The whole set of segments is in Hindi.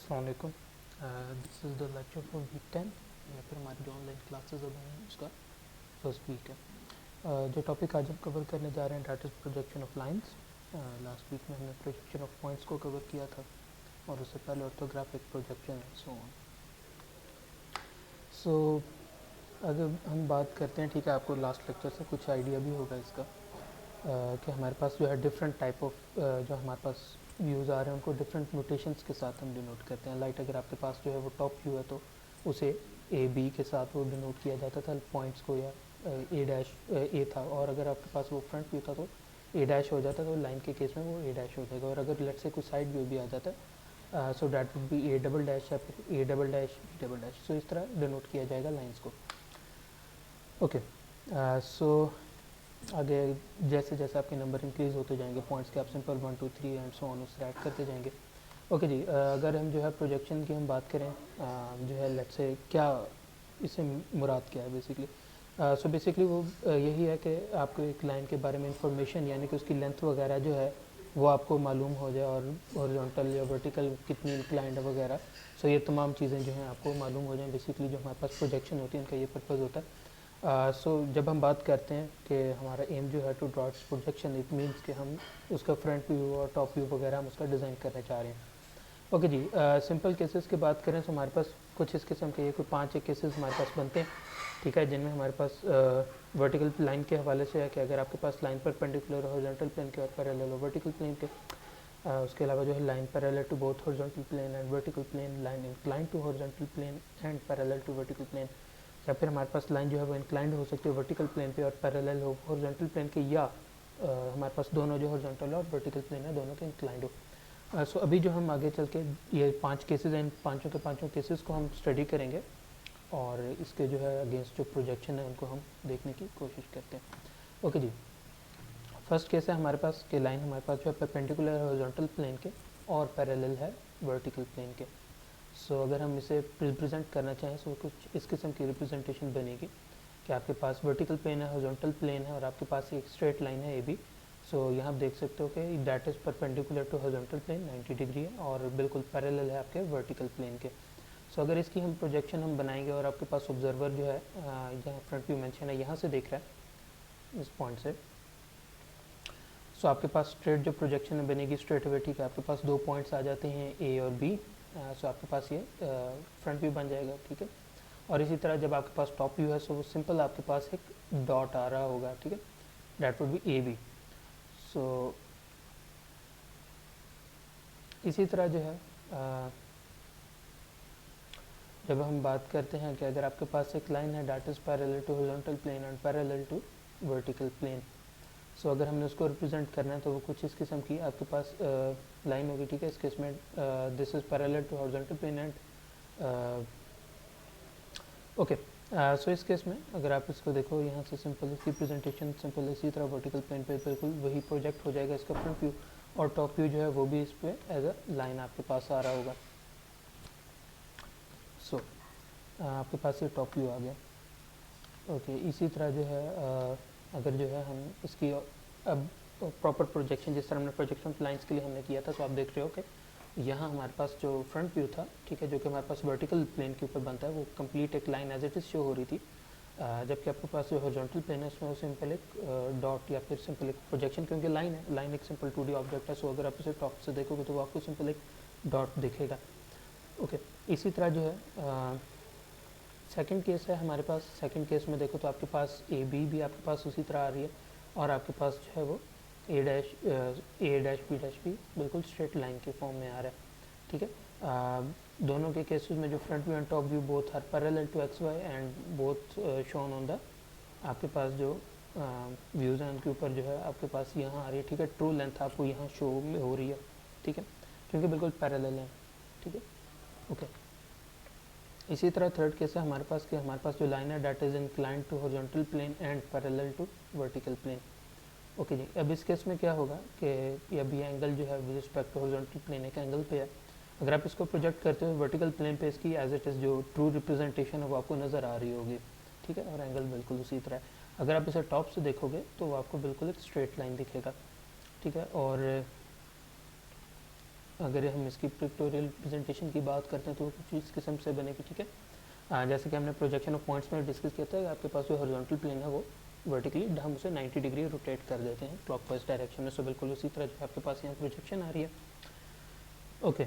अस्सलाम वालेकुम। This is the lecture for week 10 या फिर हमारी जो ऑनलाइन क्लासेस अब हैं उसका फर्स्ट वीक है। जो टॉपिक आज हम कवर करने जा रहे हैं that is projection of lines. Last week में हमने प्रोजेक्शन ऑफ पॉइंट्स को कवर किया था और उससे पहले orthographic projection and so on. So अगर हम बात करते हैं, ठीक है, आपको लास्ट लेक्चर से कुछ आइडिया भी होगा इसका कि हमारे पास जो है डिफरेंट टाइप ऑफ जो हमारे पास व्यूज़ आ रहे हैं उनको डिफरेंट नोटेशंस के साथ हम डिनोट करते हैं। लाइट अगर आपके पास जो है वो टॉप व्यू है तो उसे ए बी के साथ वो डिनोट किया जाता था पॉइंट्स को, या ए डैश ए था, और अगर आपके पास वो फ्रंट व्यू था तो ए डैश हो जाता था, तो लाइन के केस में वो ए डैश हो जाएगा। और अगर लेट से कोई साइड व्यू भी आ जाता है so that would be A double dash या फिर A double dash B double dash. सो इस तरह डिनोट किया जाएगा लाइन्स को। ओके, सो आगे जैसे जैसे आपके नंबर इंक्रीज़ होते जाएंगे पॉइंट्स के, आप सिंपल 1 2 3 एंड सो ऑन उससे ऐड करते जाएंगे। ओके जी, अगर हम जो है प्रोजेक्शन की हम बात करें, जो है लेट्स से क्या इससे मुराद क्या है बेसिकली। सो बेसिकली वो यही है कि आपको एक लाइन के बारे में इंफॉर्मेशन, यानी कि उसकी लेंथ वगैरह जो है वो आपको मालूम हो जाए, और हॉरिजॉन्टल या वर्टिकल कितनी इंक्लाइंड है वगैरह। सो ये तमाम चीज़ें जो हैं आपको मालूम हो जाएं। बेसिकली जो हमारे पास प्रोजेक्शन होती है उनका ये पर्पज़ होता है। सो जब हम बात करते हैं कि हमारा एम जो है to draw projection, it means कि हम उसका फ्रंट व्यू और टॉप व्यू वगैरह हम उसका डिज़ाइन करना चाह रहे हैं। ओके जी, सिंपल केसेस की बात करें तो हमारे पास कुछ इस किस्म के ये कोई 5 एक केसेस हमारे पास बनते हैं, ठीक है, जिनमें हमारे पास वर्टिकल लाइन के हवाले से है कि अगर आपके पास लाइन पर पेंडिकुलर हॉरिजॉन्टल प्लेन के और पैरेलल वर्टिकल प्लेन के, उसके अलावा जो है line parallel to both horizontal plane and vertical plane, line incline to horizontal plane and parallel to vertical plane, या फिर हमारे पास लाइन जो है वो इंक्लाइंड हो सकती है वर्टिकल प्लेन पे और पैरेलल हो हॉरिजॉन्टल प्लेन के, या हमारे पास दोनों जो हॉरिजॉन्टल और वर्टिकल प्लेन है दोनों के इंक्लाइंड हो। सो अभी जो हम आगे चल के ये 5 केसेस हैं, इन पाँचों के पाँचों केसेस को हम स्टडी करेंगे और इसके जो है अगेंस्ट जो प्रोजेक्शन है उनको हम देखने की कोशिश करते हैं। ओके जी, फर्स्ट केस है हमारे पास कि लाइन हमारे पास जो है परपेंडिकुलर हॉरिजॉन्टल प्लेन के और पैरेलल है वर्टिकल प्लेन के। सो अगर हम इसे रिप्रेजेंट करना चाहें तो कुछ इस किस्म की रिप्रेजेंटेशन बनेगी कि आपके पास वर्टिकल प्लेन है, हॉरिजॉन्टल प्लेन है और आपके पास एक स्ट्रेट लाइन है ए बी। सो यहाँ आप देख सकते हो कि that is perpendicular to horizontal plane 90 degree है और बिल्कुल पैरेलल है आपके वर्टिकल प्लेन के। सो अगर इसकी हम प्रोजेक्शन हम बनाएंगे और आपके पास ऑब्जर्वर जो है जहाँ फ्रंट व्यू मेंशन है यहाँ से देख रहा है इस पॉइंट से, सो आपके पास स्ट्रेट जो प्रोजेक्शन बनेगी स्ट्रेट अवे, ठीक है, आपके पास दो पॉइंट्स आ जाते हैं ए और बी। सो आपके पास ये फ्रंट व्यू बन जाएगा, ठीक है। और इसी तरह जब आपके पास टॉप व्यू है सो सिंपल आपके पास एक डॉट आ रहा होगा, ठीक है, that would be A B. सो इसी तरह जो है जब हम बात करते हैं कि अगर आपके पास एक लाइन है that is parallel to horizontal plane and parallel to vertical plane. So अगर हमने उसको रिप्रेजेंट करना है तो वो कुछ इस किस्म की आपके पास लाइन होगी, ठीक है। इस केस में this is parallel to horizontal plane and okay. So इस केस में अगर आप इसको देखो यहाँ से सिंपल इसकी प्रेजेंटेशन सिंपल इसी तरह वर्टिकल प्लेन पे बिल्कुल वही प्रोजेक्ट हो जाएगा इसका फ्रंट व्यू, और टॉप व्यू जो है वो भी इस पे एज अ लाइन आपके पास आ रहा होगा। सो आपके पास ये टॉप व्यू आ गया। ओके, इसी तरह जो है अगर जो है हम इसकी अब प्रॉपर प्रोजेक्शन जिस तरह हमने प्रोजेक्शन लाइंस के लिए हमने किया था, तो आप देख रहे हो कि यहाँ हमारे पास जो फ्रंट व्यू था, ठीक है, जो कि हमारे पास वर्टिकल प्लेन के ऊपर बनता है, वो कंप्लीट एक line as it is show हो रही थी, जबकि आपके पास जो हॉरिजॉन्टल प्लेन है उसमें वो सिंपल एक डॉट या फिर सिंपल एक प्रोजेक्शन, क्योंकि लाइन है, लाइन एक सिंपल 2D ऑब्जेक्ट है। सो अगर आप इसे टॉप से देखोगे तो वो आपको सिंपल एक डॉट दिखेगा। ओके, इसी तरह जो है सेकंड केस है हमारे पास। सेकंड केस में देखो तो आपके पास ए बी भी आपके पास उसी तरह आ रही है, और आपके पास जो है वो ए डैश बी डैश भी बिल्कुल स्ट्रेट लाइन के फॉर्म में आ रहा है, ठीक है। दोनों के केसेस में जो front view and top view both are parallel to X Y and both shown on the आपके पास जो व्यूज़ हैं उनके ऊपर जो है आपके पास यहाँ आ रही है, ठीक है। ट्रू लेंथ आपको यहाँ शो हो रही है, ठीक है, क्योंकि बिल्कुल पैरेलल है, ठीक है। ओके, इसी तरह थर्ड केस है हमारे पास कि हमारे पास जो लाइन है that is inclined to horizontal plane and parallel to vertical plane. Okay ji, अब इस केस में क्या होगा कि अभी एंगल जो है with respect to horizontal plane एक एंगल पे है। अगर आप इसको प्रोजेक्ट करते हो वर्टिकल प्लेन पे, इसकी एज इट इज़ जो ट्रू रिप्रेजेंटेशन है वो आपको नज़र आ रही होगी, ठीक है, और एंगल बिल्कुल उसी तरह है। अगर आप इसे टॉप से देखोगे तो वो आपको बिल्कुल एक स्ट्रेट लाइन दिखेगा, ठीक है। और अगर हम इसकी पिक्टोरियल रिप्रेजेंटेशन की बात करते हैं तो कुछ इस किस्म से बनेगी, ठीक है। जैसे कि हमने प्रोजेक्शन ऑफ पॉइंट्स में डिस्कस किया था, आपके पास जो हॉरिजॉन्टल प्लेन है वो वर्टिकली हम उसे 90 डिग्री रोटेट कर देते हैं क्लॉकवाइज डायरेक्शन में। सो बिल्कुल उसी तरह जो आपके पास यहाँ प्रोजेक्शन आ रही है। ओके,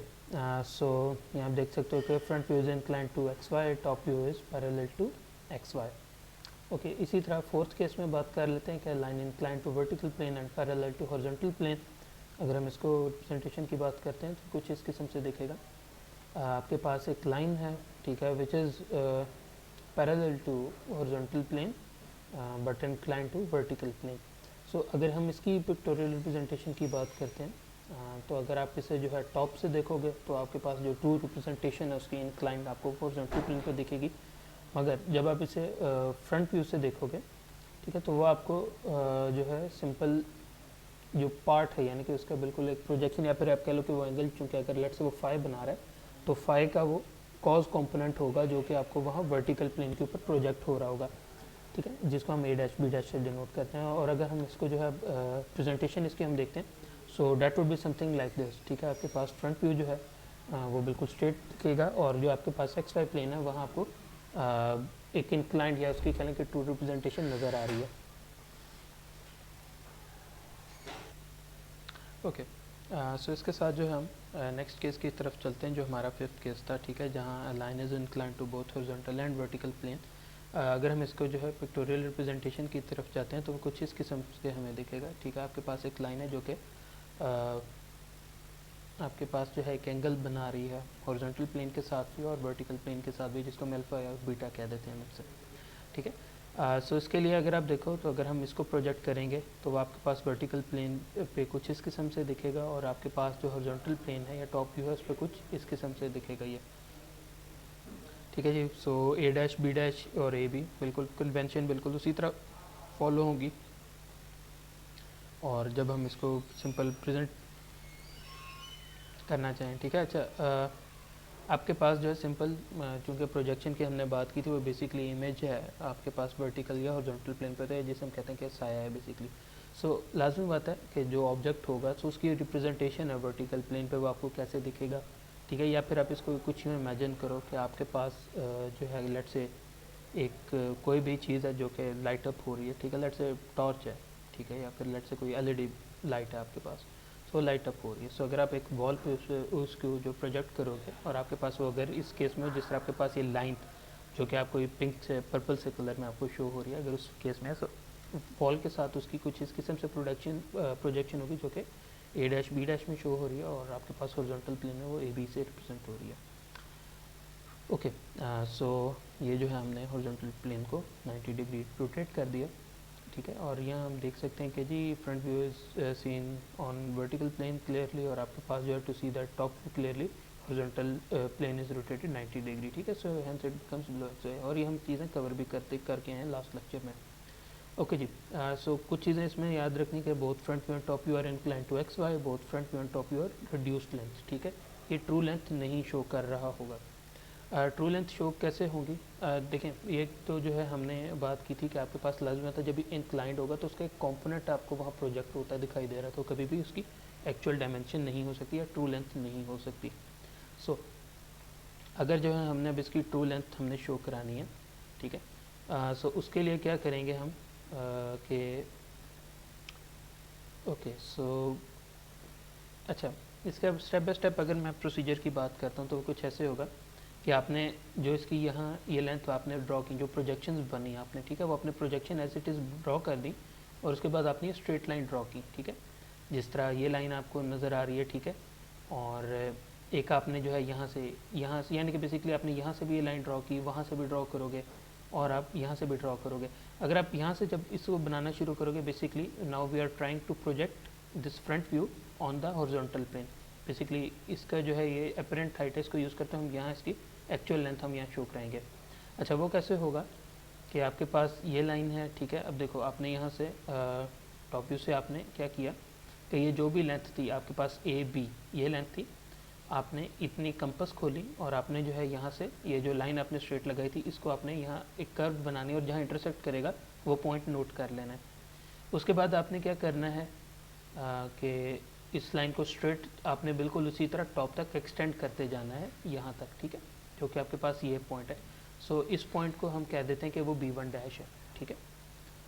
सो यहाँ आप देख सकते हो कि front view is inclined to X Y, top view is parallel to X Y. Okay, इसी तरह फोर्थ केस में बात कर लेते हैं कि line inclined to vertical plane and parallel to horizontal plane. अगर हम इसको रिप्रेजेंटेशन की बात करते हैं तो कुछ इस किस्म से दिखेगा। आपके पास एक लाइन है, ठीक है, which is parallel to horizontal plane but inclined to vertical plane. So अगर हम इसकी पिक्टोरियल रिप्रेजेंटेशन की बात करते हैं तो अगर आप इसे जो है टॉप से देखोगे तो आपके पास जो ट्रू रिप्रेजेंटेशन है उसकी इंक्लाइंड आपको हॉरिजॉन्टल प्लेन पर दिखेगी। मगर जब आप इसे फ्रंट व्यू से देखोगे, ठीक है, तो वो आपको जो है सिंपल जो पार्ट है यानी कि उसका बिल्कुल एक प्रोजेक्शन, या फिर आप कह लो कि वो एंगल, चूँकि अगर लेट से वो फाई बना रहा है तो फाई का वो कॉज कंपोनेंट होगा जो कि आपको वहाँ वर्टिकल प्लेन के ऊपर प्रोजेक्ट हो रहा होगा, ठीक है, जिसको हम ए डैश बी डैश से डिनोट करते हैं। और अगर हम इसको जो है प्रेजेंटेशन इसकी हम देखते हैं, सो that would be something like this, ठीक है। आपके पास फ्रंट व्यू जो है वो बिल्कुल स्ट्रेट दिखेगा, और जो आपके पास एक्स वाई प्लेन है वहाँ आपको एक इंक्लाइंड या उसकी कहें कि ट्रू रिप्रेजेंटेशन नज़र आ रही है। ओके, सो इसके साथ जो है हम नेक्स्ट केस की तरफ चलते हैं जो हमारा फिफ्थ केस था, ठीक है, जहाँ line is inclined to both horizontal and vertical plane. अगर हम इसको जो है पिक्टोरियल रिप्रेजेंटेशन की तरफ जाते हैं तो कुछ इस किस्म से हमें दिखेगा, ठीक है। आपके पास एक लाइन है जो कि आपके पास जो है एक एंगल बना रही है हॉरिजॉन्टल प्लेन के साथ भी और वर्टिकल प्लेन के साथ भी, जिसको हम अल्फा या बीटा कह देते हैं मुझसे, ठीक है। सो इसके लिए अगर आप देखो तो अगर हम इसको प्रोजेक्ट करेंगे तो वो आपके पास वर्टिकल प्लेन पे कुछ इस किस्म से दिखेगा, और आपके पास जो हॉरिजॉन्टल प्लेन है या टॉप व्यू है उस पर कुछ इस किस्म से दिखेगा ये, ठीक है जी। सो ए डैश बी डैश और ए बी बिल्कुल कन्वेंशन बिल्कुल उसी तरह फॉलो होगी। और जब हम इसको सिंपल प्रेजेंट करना चाहें, ठीक है, अच्छा, आपके पास जो है सिंपल, चूँकि प्रोजेक्शन की हमने बात की थी, वो बेसिकली इमेज है आपके पास वर्टिकल या हॉरिजॉन्टल प्लेन पर, तो जिसे हम कहते हैं कि साया है बेसिकली। सो लाजमी बात है कि जो ऑब्जेक्ट होगा तो उसकी रिप्रेजेंटेशन है वर्टिकल प्लेन पे वो आपको कैसे दिखेगा, ठीक है। या फिर आप इसको कुछ यूँ इमेजिन करो कि आपके पास जो है लेट से एक कोई भी चीज़ है जो कि लाइट अप हो रही है, ठीक है, लेट से टॉर्च है, ठीक है, या फिर लेट से कोई एलईडी लाइट है आपके पास, तो लाइट अप हो रही है। सो अगर आप एक वॉल पे उसको जो प्रोजेक्ट करोगे और आपके पास वो अगर इस केस में जिस तरह आपके पास ये लाइन जो कि आपको ये पिंक से पर्पल से कलर में आपको शो हो रही है, अगर उस केस में सो वॉल के साथ उसकी कुछ इस किस्म से प्रोजेक्शन होगी जो कि ए डैश बी डैश में शो हो रही है, और आपके पास हॉरिजॉन्टल प्लेन है वो ए बी से रिप्रेजेंट हो रही है। ओके, सो ये जो है हमने हॉरिजॉन्टल प्लेन को 90 डिग्री रोटेट कर दिया, ठीक है। और यहाँ हम देख सकते हैं कि ji front view is seen on vertical plane clearly, और आपके पास जो है to see that top view clearly horizontal plane is rotated 90 degree, ठीक है। So hence it becomes below X Y, और ये हम चीज़ें कवर भी करके हैं लास्ट लेक्चर में। ओके जी, सो कुछ चीज़ें इसमें याद रखनी कि both front view and top view are inclined to X Y, both front view and top view are reduced length, ठीक है। ये ट्रू लेंथ नहीं शो कर रहा होगा। ट्रू लेंथ शो कैसे होगी? देखें, ये तो जो है हमने बात की थी कि आपके पास लाजमी था जब इंक्लाइंड होगा तो उसका एक कंपोनेंट आपको वहाँ प्रोजेक्ट होता दिखाई दे रहा, तो कभी भी उसकी एक्चुअल डायमेंशन नहीं हो सकती या ट्रू लेंथ नहीं हो सकती। सो अगर जो है हमने अब इसकी ट्रू लेंथ हमने शो करानी है, ठीक है, सो उसके लिए क्या करेंगे हम कि ओके, सो अच्छा, इसका स्टेप बाय स्टेप अगर मैं प्रोसीजर की बात करता हूँ तो कुछ ऐसे होगा कि आपने जो इसकी यहाँ ये लेंथ आपने ड्रॉ की, जो प्रोजेक्शंस बनी आपने, ठीक है, वो अपने projection as it is draw कर दी, और उसके बाद आपने ये स्ट्रेट लाइन ड्रॉ की, ठीक है, जिस तरह ये लाइन आपको नज़र आ रही है, ठीक है। और एक आपने जो है यहाँ से यानी कि बेसिकली आपने यहाँ से भी ये लाइन ड्रॉ की, वहाँ से भी ड्रॉ करोगे, और आप यहाँ से भी ड्रॉ करोगे। अगर आप यहाँ से जब इसको बनाना शुरू करोगे, basically now we are trying to project this front view on the horizontal plane. Basically इसका जो है ये अपरेंट हाइट है, इसको यूज़ करते हैं हम यहाँ इसकी एक्चुअल लेंथ हम यहाँ शो कराएंगे। अच्छा, वो कैसे होगा कि आपके पास ये लाइन है, ठीक है। अब देखो आपने यहाँ से टॉप व्यू से आपने क्या किया कि ये जो भी लेंथ थी आपके पास ए बी ये लेंथ थी, आपने इतनी कंपस खोली और आपने जो है यहाँ से ये जो लाइन आपने स्ट्रेट लगाई थी इसको आपने यहाँ एक कर्व बनानी, और जहाँ इंटरसेक्ट करेगा वो पॉइंट नोट कर लेना है। उसके बाद आपने क्या करना है कि इस लाइन को स्ट्रेट आपने बिल्कुल उसी तरह टॉप तक एक्सटेंड करते जाना है यहाँ तक, ठीक है, जो कि आपके पास ये पॉइंट है। सो इस पॉइंट को हम कह देते हैं कि वो B1 डैश है, ठीक है।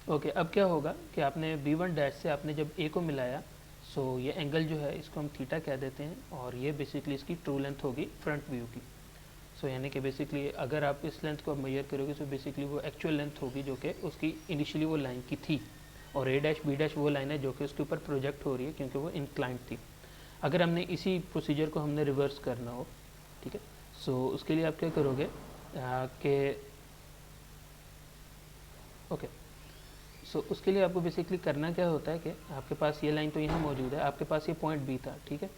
ओके, अब क्या होगा कि आपने B1 डैश से आपने जब A को मिलाया, सो ये एंगल जो है इसको हम थीटा कह देते हैं, और ये बेसिकली इसकी ट्रू लेंथ होगी फ्रंट व्यू की। सो यानी कि बेसिकली अगर आप इस लेंथ को मेजर करोगे तो बेसिकली वो एक्चुअल लेंथ होगी जो कि उसकी इनिशियली वो लाइन की थी, और A डैश B डैश वो लाइन है जो कि उसके ऊपर प्रोजेक्ट हो रही है क्योंकि वो इंक्लाइंड थी। अगर हमने इसी प्रोसीजर को हमने रिवर्स करना हो, ठीक है, सो उसके लिए आप क्या करोगे कि ओके, सो उसके लिए आपको बेसिकली करना क्या होता है कि आपके पास ये लाइन तो यहाँ मौजूद है, आपके पास ये पॉइंट बी था, ठीक है,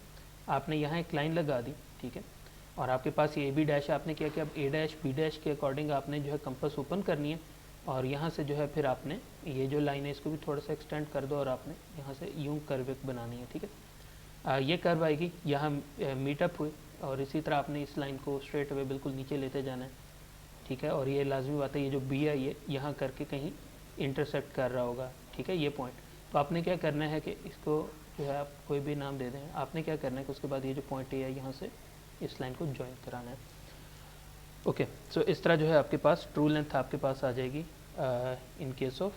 आपने यहाँ एक लाइन लगा दी, ठीक है, और आपके पास ये बी डैश है, आपने क्या किया, अब ए डैश बी डैश के अकॉर्डिंग आपने जो है कंपास ओपन करनी है, और यहाँ से जो है फिर आपने ये जो लाइन है इसको भी थोड़ा सा एक्सटेंड कर दो, और आपने यहाँ से यूं कर्व बनानी है, ठीक है। ये कर्व आएगी, यहाँ मीटअप हुए, और इसी तरह आपने इस लाइन को स्ट्रेट अवे बिल्कुल नीचे लेते जाना है, ठीक है, और ये लाजमी बात है ये जो बी है ये यहाँ करके कहीं इंटरसेक्ट कर रहा होगा, ठीक है, ये पॉइंट। तो आपने क्या करना है कि इसको जो है आप कोई भी नाम दे दें, आपने क्या करना है कि उसके बाद ये जो पॉइंट है यहाँ से इस लाइन को ज्वाइन कराना है। ओके, सो इस तरह जो है आपके पास ट्रू लेंथ आपके पास आ जाएगी in case of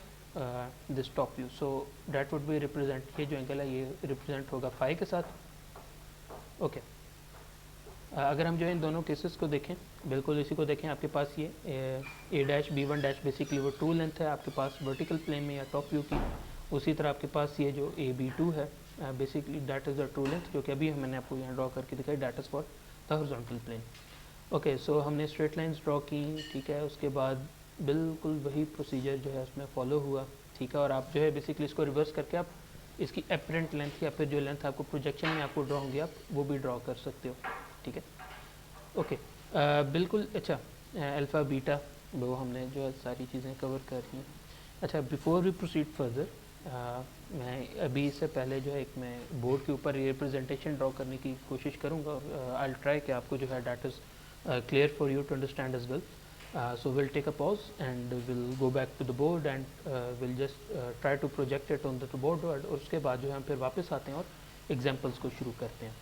this top view. So that would B represent, ये जो एंगल है ये रिप्रेजेंट होगा फाई के साथ। ओके, अगर हम जो है इन दोनों केसेस को देखें, बिल्कुल इसी को देखें, आपके पास ये ए डैश B1 डैश बेसिकली वो ट्रू लेंथ है आपके पास वर्टिकल प्लेन में या टॉप व्यू की। उसी तरह आपके पास ये जो AB2 है basically that is the true length, जो कि अभी मैंने आपको यहाँ ड्रॉ करके दिखाई, that is for the horizontal plane. Okay, so हमने स्ट्रेट लाइंस ड्रॉ की, ठीक है, उसके बाद बिल्कुल वही प्रोसीजर जो है उसमें फॉलो हुआ, ठीक है, और आप जो है बेसिकली इसको रिवर्स करके आप इसकी एपरेंट लेंथ या फिर जो लेंथ आपको प्रोजेक्शन में आपको ड्रॉ होंगी आप वो भी ड्रॉ कर सकते हो, ठीक है। ओके, बिल्कुल, अच्छा, अल्फ़ा बीटा वो हमने जो है सारी चीज़ें कवर कर रही हैं। अच्छा, बिफोर वी प्रोसीड फर्दर, मैं अभी इससे पहले जो है एक मैं बोर्ड के ऊपर रिप्रेजेंटेशन ड्रॉ करने की कोशिश करूँगा, और आई विल ट्राई कि आपको जो है that is clear for you to understand as well. So we'll take a pause and we'll go back to the board and we'll just try to project it on the board, और उसके बाद जो है हम फिर वापस आते हैं और एग्जांपल्स को शुरू करते हैं।